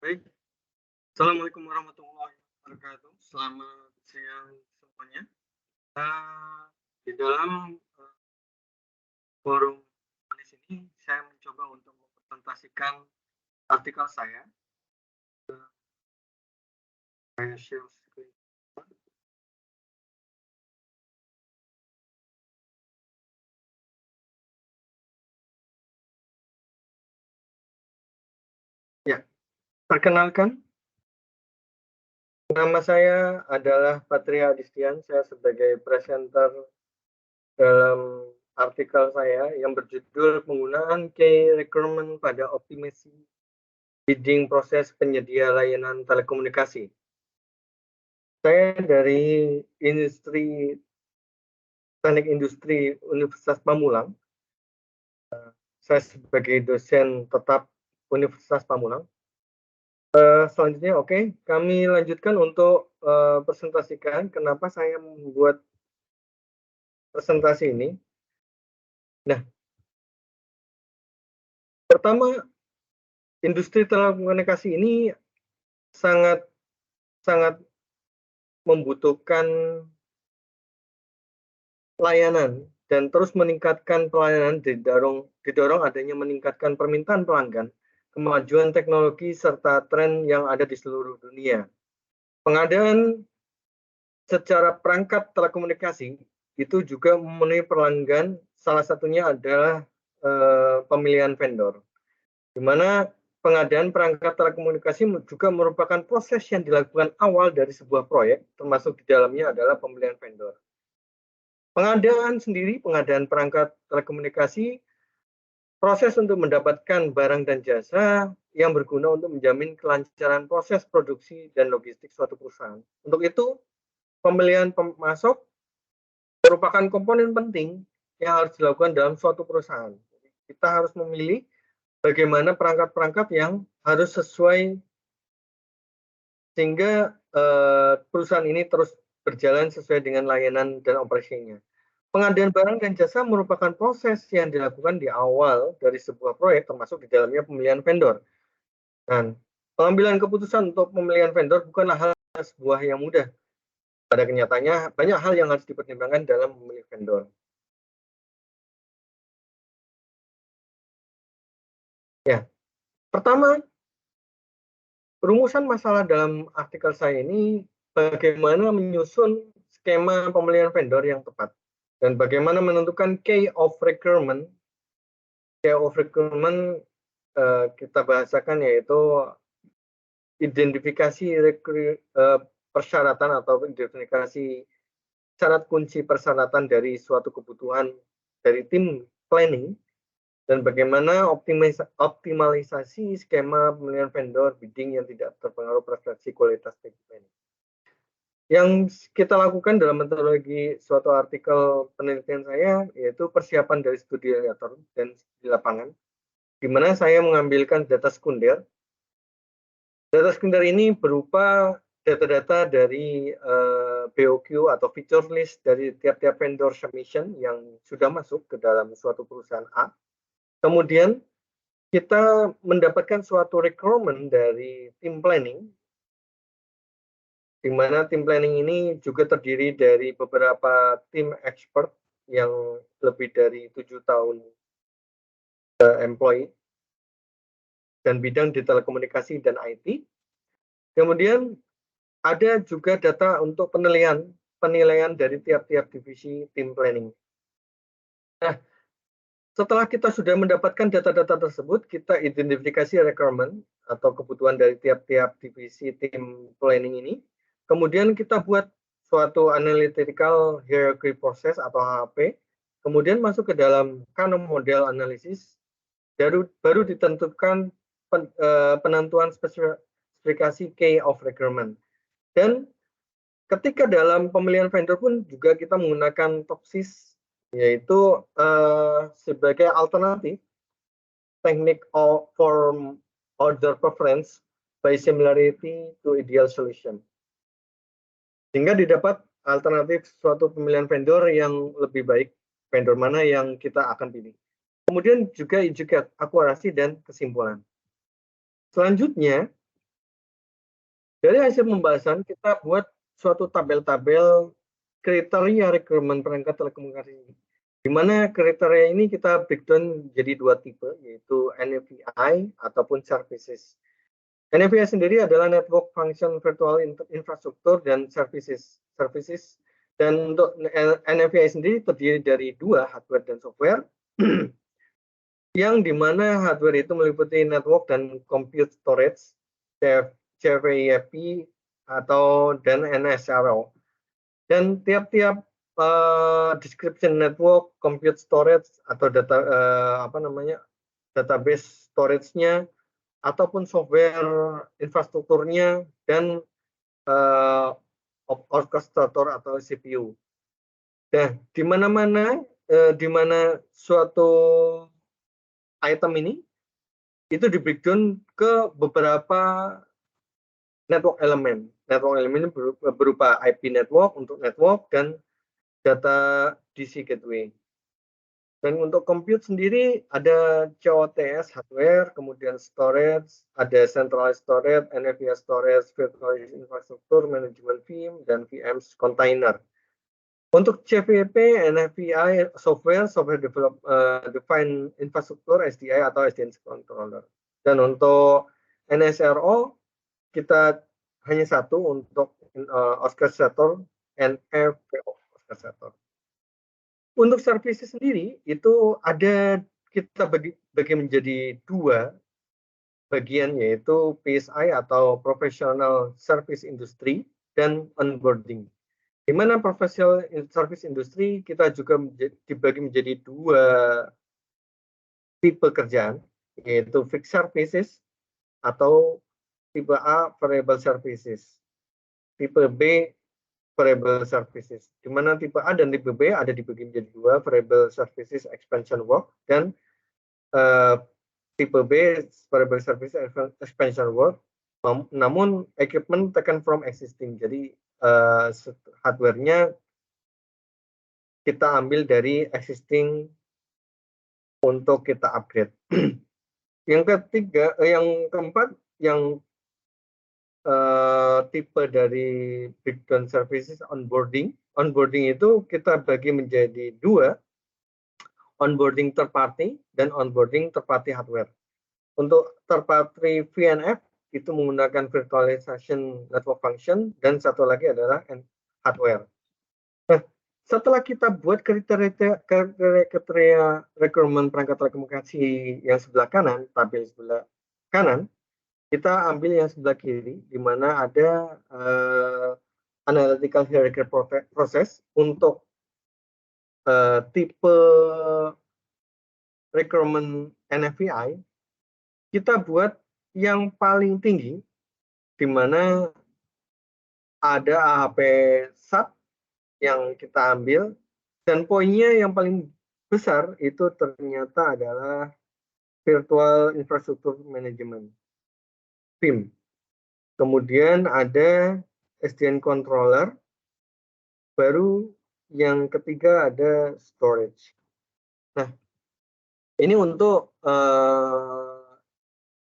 Baik, Assalamualaikum warahmatullahi wabarakatuh. Selamat siang semuanya. Di dalam forum di sini, saya mencoba untuk mempresentasikan artikel saya. Saya share screen. Ya, perkenalkan, nama saya adalah Patria Adistian. Saya sebagai presenter dalam artikel saya yang berjudul penggunaan key requirement pada optimasi bidding proses penyedia layanan telekomunikasi. Saya dari Teknik Industri Universitas Pamulang. Saya sebagai dosen tetap Universitas Pamulang. Selanjutnya, kami lanjutkan untuk presentasikan kenapa saya membuat presentasi ini. Nah, pertama, industri telekomunikasi ini sangat membutuhkan layanan dan terus meningkatkan pelayanan didorong adanya meningkatkan permintaan pelanggan, kemajuan teknologi serta tren yang ada di seluruh dunia. Pengadaan secara perangkat telekomunikasi itu juga memenuhi pelanggan, salah satunya adalah pemilihan vendor, di mana pengadaan perangkat telekomunikasi juga merupakan proses yang dilakukan awal dari sebuah proyek, termasuk di dalamnya adalah pemilihan vendor. Pengadaan perangkat telekomunikasi, proses untuk mendapatkan barang dan jasa yang berguna untuk menjamin kelancaran proses produksi dan logistik suatu perusahaan. Untuk itu, pemilihan pemasok merupakan komponen penting yang harus dilakukan dalam suatu perusahaan. Kita harus memilih bagaimana perangkat-perangkat yang harus sesuai sehingga perusahaan ini terus berjalan sesuai dengan layanan dan operasinya. Pengadaan barang dan jasa merupakan proses yang dilakukan di awal dari sebuah proyek, termasuk di dalamnya pemilihan vendor. Dan pengambilan keputusan untuk pemilihan vendor bukanlah hal sebuah yang mudah. Pada kenyataannya, banyak hal yang harus dipertimbangkan dalam memilih vendor. Ya, pertama, rumusan masalah dalam artikel saya ini bagaimana menyusun skema pemilihan vendor yang tepat dan bagaimana menentukan key of requirement. Key of requirement kita bahasakan yaitu identifikasi persyaratan atau identifikasi syarat kunci persyaratan dari suatu kebutuhan dari tim planning dan bagaimana optimalisasi skema pemilihan vendor bidding yang tidak terpengaruh prestasi kualitas planning. Yang kita lakukan dalam metodologi suatu artikel penelitian saya yaitu persiapan dari studi ariator dan di lapangan, di mana saya mengambilkan data sekunder. Data sekunder ini berupa data-data dari BOQ atau feature list dari tiap-tiap vendor submission yang sudah masuk ke dalam suatu perusahaan A. Kemudian kita mendapatkan suatu requirement dari tim planning, di mana tim planning ini juga terdiri dari beberapa tim expert yang lebih dari 7 tahun employee dan bidang di telekomunikasi dan IT. Kemudian ada juga data untuk penilaian dari tiap-tiap divisi tim planning. Nah, setelah kita sudah mendapatkan data-data tersebut, kita identifikasi requirement atau kebutuhan dari tiap-tiap divisi tim planning ini. Kemudian kita buat suatu analytical hierarchy process atau HHP. Kemudian masuk ke dalam Kano model analisis. Baru ditentukan penentuan spesifikasi key of requirement. Dan ketika dalam pemilihan vendor pun juga kita menggunakan TOPSIS, yaitu sebagai alternatif teknik form order preference by similarity to ideal solution. Sehingga didapat alternatif suatu pemilihan vendor yang lebih baik, vendor mana yang kita akan pilih. Kemudian juga akurasi dan kesimpulan. Selanjutnya, Dari hasil pembahasan kita buat suatu tabel-tabel kriteria requirement perangkat telekomunikasi, di mana kriteria ini kita breakdown jadi dua tipe, yaitu NFVI ataupun services. NFVI sendiri adalah Network Function Virtual Infrastructure dan Services. Dan untuk NFVI sendiri terdiri dari dua, hardware dan software, yang dimana hardware itu meliputi network dan compute storage, CVIP dan NSRO. Dan tiap-tiap description network, compute storage atau database storage-nya ataupun software infrastrukturnya dan orchestrator atau CPU. Nah, di mana suatu item ini itu di breakdown ke beberapa network elemen. Network elemen ini berupa IP network untuk network dan data DC gateway. Dan untuk compute sendiri ada COTS hardware, kemudian storage, ada centralized storage, NVMe storage, virtual infrastructure, management VM, dan VMs container. Untuk CVP, NFVI software defined infrastructure, SDI atau SDN controller. Dan untuk NSRO kita hanya satu untuk orchestrator, NFVO orchestrator. Untuk services sendiri itu ada kita bagi menjadi dua bagian, yaitu PSI atau Professional Service Industry dan Onboarding. Di mana Professional Service Industry kita juga dibagi menjadi dua tipe kerjaan, yaitu Fixed Services atau tipe A Variable Services, tipe B Variable Services, di mana tipe A dan tipe B ada dibagi menjadi dua, Variable Services Expansion Work dan tipe B Variable Services Expansion Work, namun equipment taken from existing, jadi hardware-nya kita ambil dari existing untuk kita upgrade. Yang keempat, yang tipe dari breakdown services onboarding. Onboarding itu kita bagi menjadi dua, onboarding third party dan onboarding third party hardware. Untuk third party VNF itu menggunakan virtualization network function dan satu lagi adalah hardware. Nah, setelah kita buat kriteria requirement perangkat telekomunikasi yang sebelah kanan, tabel sebelah kanan, kita ambil yang sebelah kiri, di mana ada analytical hierarchy process untuk tipe requirement NFVI. Kita buat yang paling tinggi, di mana ada AHP SAT yang kita ambil, dan poinnya yang paling besar itu ternyata adalah Virtual Infrastructure Management, VIM. Kemudian ada SDN controller, baru yang ketiga ada storage. Nah, ini untuk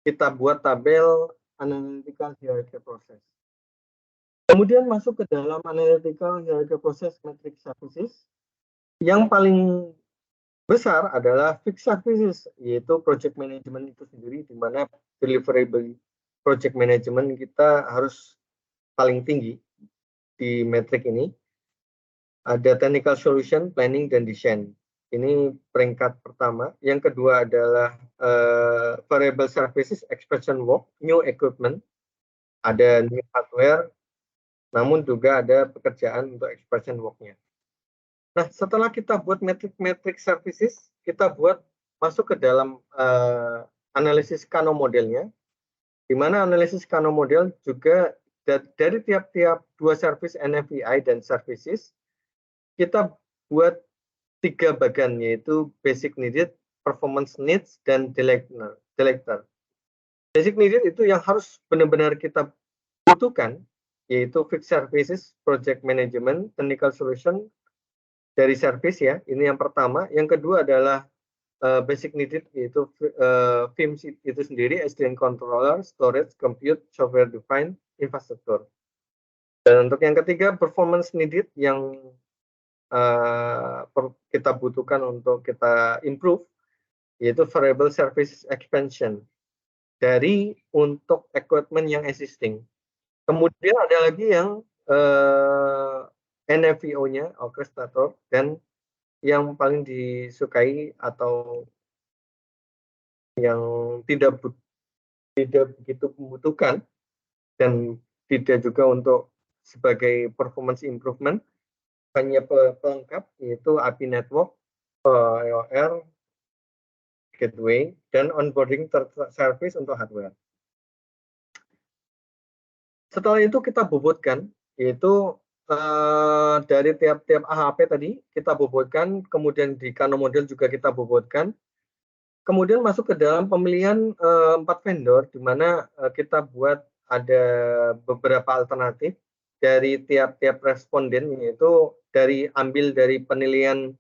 kita buat tabel analytical hierarchy process. Kemudian masuk ke dalam analytical hierarchy process matrix services. Yang paling besar adalah fixed services, yaitu project management itu sendiri, di mana deliverable project management kita harus paling tinggi di metrik ini. Ada technical solution, planning, dan design. Ini peringkat pertama. Yang kedua adalah variable services, expansion work, new equipment, ada new hardware, namun juga ada pekerjaan untuk expansion work-nya. Nah, setelah kita buat metrik services, kita buat masuk ke dalam analisis Kano modelnya, di mana analisis Kano model juga dari tiap-tiap dua service NFVI dan services, kita buat tiga bagian, yaitu basic needed, performance needs, dan delector. Basic needed itu yang harus benar-benar kita butuhkan, yaitu fixed services, project management, technical solution dari service ya. Ini yang pertama. Yang kedua adalah basic needed, yaitu FIM itu sendiri, SDN controller, storage, compute, software defined infrastructure. Dan untuk yang ketiga, performance needed yang kita butuhkan untuk kita improve, yaitu variable service expansion dari untuk equipment yang existing. Kemudian ada lagi yang NFVO-nya, orchestrator, dan yang paling disukai atau yang tidak begitu membutuhkan dan tidak juga untuk sebagai performance improvement, hanya pelengkap, yaitu API network, EOR, gateway, dan onboarding service untuk hardware. Setelah itu kita bobotkan, yaitu dari tiap-tiap AHP tadi kita bobotkan, kemudian di Kano model juga kita bobotkan, kemudian masuk ke dalam pemilihan 4 vendor, di mana kita buat ada beberapa alternatif dari tiap-tiap responden, yaitu ambil dari penilaian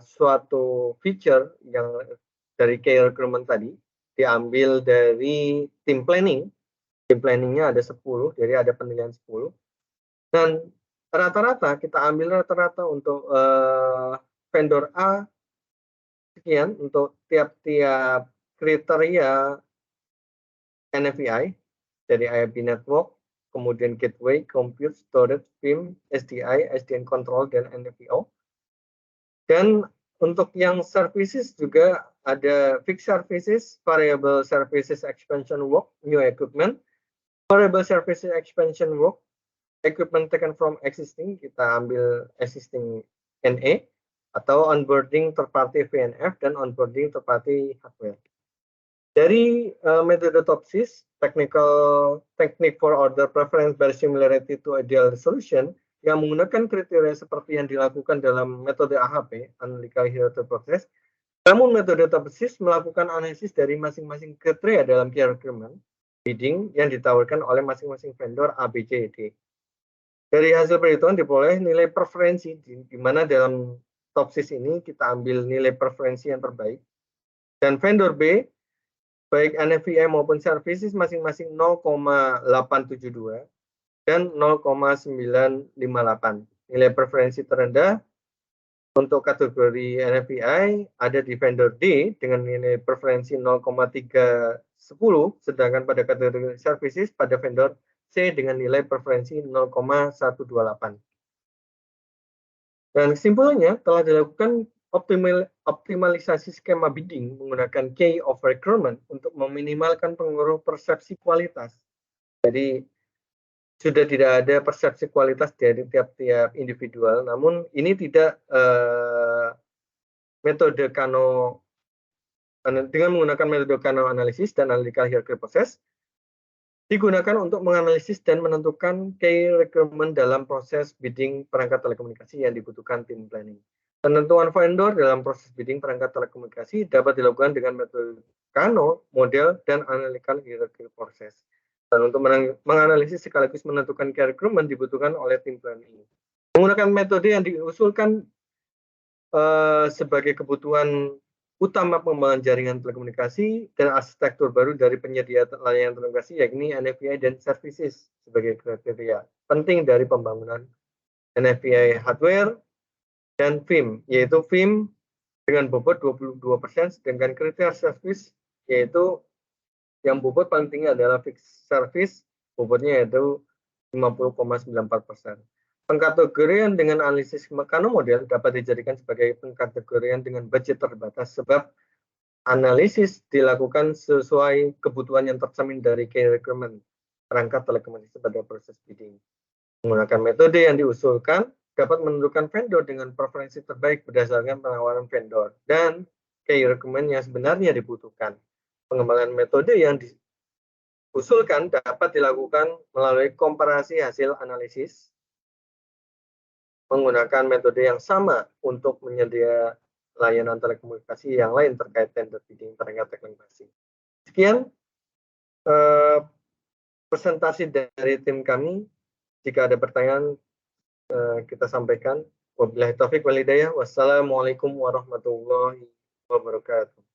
suatu feature yang dari key requirement tadi, diambil dari tim planning. Tim planningnya ada 10, jadi ada penilaian 10. Dan rata-rata kita ambil rata-rata untuk vendor A sekian untuk tiap-tiap kriteria NFVI dari IP network, kemudian gateway, compute, storage, FIM, SDI, SDN control, dan NFVO. Dan untuk yang services juga ada fixed services, variable services expansion work, new equipment, variable services expansion work, equipment taken from existing, kita ambil existing NA, atau onboarding third party VNF, dan onboarding third party hardware. Dari metode TOPSIS, technique for order preference by similarity to ideal solution, yang menggunakan kriteria seperti yang dilakukan dalam metode AHP, Analytical Hierarchy Process. Namun metode TOPSIS melakukan analisis dari masing-masing kriteria dalam key requirement bidding yang ditawarkan oleh masing-masing vendor A, B, C, D. Dari hasil perhitungan diperoleh nilai preferensi, di mana dalam TOPSIS ini kita ambil nilai preferensi yang terbaik. Dan vendor B, baik NFVI maupun services masing-masing 0,872 dan 0,958. Nilai preferensi terendah untuk kategori NFVI ada di vendor D dengan nilai preferensi 0,310, sedangkan pada kategori services pada vendor C dengan nilai preferensi 0,128. Dan kesimpulannya telah dilakukan optimalisasi skema bidding menggunakan key of requirement untuk meminimalkan pengaruh persepsi kualitas. Jadi sudah tidak ada persepsi kualitas dari tiap-tiap individual, namun ini tidak metode Kano dengan menggunakan metode Kano analisis dan analytical hierarchy process digunakan untuk menganalisis dan menentukan key requirement dalam proses bidding perangkat telekomunikasi yang dibutuhkan tim planning. Penentuan vendor dalam proses bidding perangkat telekomunikasi dapat dilakukan dengan metode Kano, model, dan analytical hierarchy process. Dan untuk menganalisis sekaligus menentukan key requirement dibutuhkan oleh tim planning. Menggunakan metode yang diusulkan sebagai kebutuhan utama pengembangan jaringan telekomunikasi dan arsitektur baru dari penyedia layanan telekomunikasi, yakni NFVI dan services sebagai kriteria penting dari pembangunan NFVI hardware dan FIM, yaitu FIM dengan bobot 22%, sedangkan kriteria service yaitu yang bobot paling tinggi adalah fixed service, bobotnya yaitu 50,94%. Pengkategorian dengan analisis Kano model dapat dijadikan sebagai pengkategorian dengan budget terbatas, sebab analisis dilakukan sesuai kebutuhan yang tercermin dari key requirement perangkat telekomunikasi pada proses bidding. Menggunakan metode yang diusulkan dapat menentukan vendor dengan preferensi terbaik berdasarkan penawaran vendor dan key requirement yang sebenarnya dibutuhkan. Pengembangan metode yang diusulkan dapat dilakukan melalui komparasi hasil analisis menggunakan metode yang sama untuk menyedia layanan telekomunikasi yang lain terkait tender bidding perangkat telekomunikasi. Sekian presentasi dari tim kami. Jika ada pertanyaan, kita sampaikan. Wabillahi taufik wal hidayah. Wassalamualaikum warahmatullahi wabarakatuh.